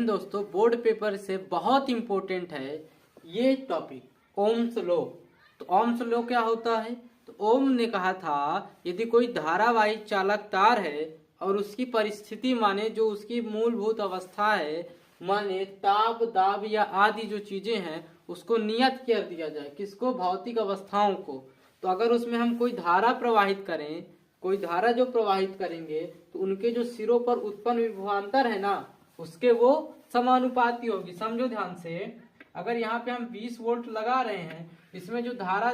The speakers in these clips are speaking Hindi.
हिंद दोस्तों, बोर्ड पेपर से बहुत इंपॉर्टेंट है ये टॉपिक ओम्स लॉ। तो ओम्स लॉ क्या होता है? तो ओम ने कहा था यदि कोई धारावाही चालक तार है और उसकी परिस्थिति माने जो उसकी मूलभूत अवस्था है, माने ताप दाब या आदि जो चीजें हैं उसको नियत कर दिया जाए। किसको? भौतिक अवस्थाओं को। तो अगर उसमें हम कोई धारा प्रवाहित करें, कोई धारा जो प्रवाहित करेंगे तो उनके जो सिरों पर उत्पन्न विभवांतर है ना, उसके वो समानुपाती होगी। समझो ध्यान से, अगर यहाँ पे हम 20 वोल्ट लगा रहे हैं, इसमें जो धारा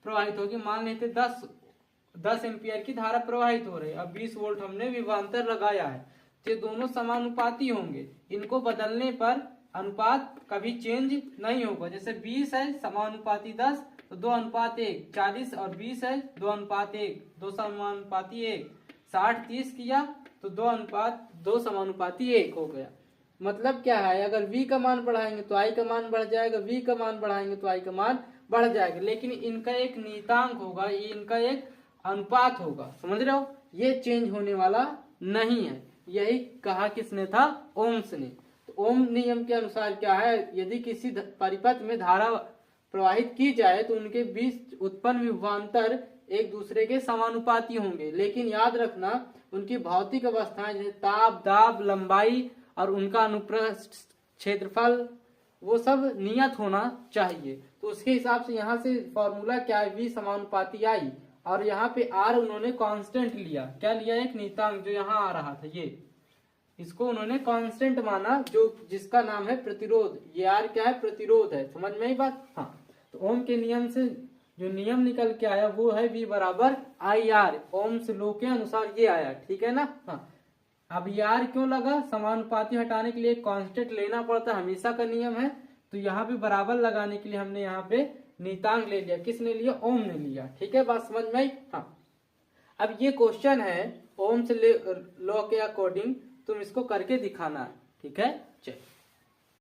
प्रवाहित होगी, मान लेते 10 एम्पियर की धारा प्रवाहित हो रही है, अब 20 वोल्ट हमने विभवांतर लगाया है, तो ये दोनों समानुपाती होंगे। इनको बदलने पर अनुपात कभी चेंज नहीं होगा। जैसे 20 है समानुपाती 10 तो 2:1, 40 और 20 है 2:1, 2 समानुपाती 1, 60-30 किया तो 2:2 समानुपाती 1 हो गया। मतलब क्या है, अगर v का मान बढ़ाएंगे तो i का मान बढ़ जाएगा, v का मान बढ़ाएंगे तो i का मान बढ़ जाएगा, लेकिन इनका एक नियतांक होगा, ये इनका एक अनुपात होगा। समझ रहे हो? ये चेंज होने वाला नहीं है। यही कहा किसने था? ओम्स ने। तो ओम नियम के अनुसार क्या है, यदि किसी परिपथ में धारा प्रवाहित की जाए तो उनके बीच उत्पन्न विभवांतर एक दूसरे के समानुपाती होंगे, लेकिन याद रखना उनकी भौतिक अवस्थाएं जैसे ताप दाब लंबाई और उनका अनुप्रस्थ क्षेत्रफल वो सब नियत होना चाहिए। तो उसके हिसाब से यहाँ से फॉर्मूला क्या है, v समानुपाती i, और यहाँ पे r उन्होंने कांस्टेंट लिया। क्या लिया? एक नियतांक जो यहाँ आ रहा था, ये इसको उन्होंने कांस्टेंट माना, जो जिसका नाम है प्रतिरोध। ये r क्या है? प्रतिरोध है। समझ में आई बात? हाँ। तो ओम के नियम से जो नियम निकल के आया वो है v बराबर आई आर। ओम्स लॉ के अनुसार ये आया, ठीक है ना? हाँ। अब यार क्यों लगा? समानुपाती हटाने के लिए कांस्टेंट लेना पड़ता है, हमेशा का नियम है। तो यहाँ पे बराबर लगाने के लिए हमने यहाँ पे नियतांक ले लिया। किसने लिया? ओम ने लिया। ठीक है, बात समझ में आई? हाँ। अब ये क्वेश्चन है ओम्स लॉ के अकॉर्डिंग, तुम इसको करके दिखाना है। ठीक है, चलिए।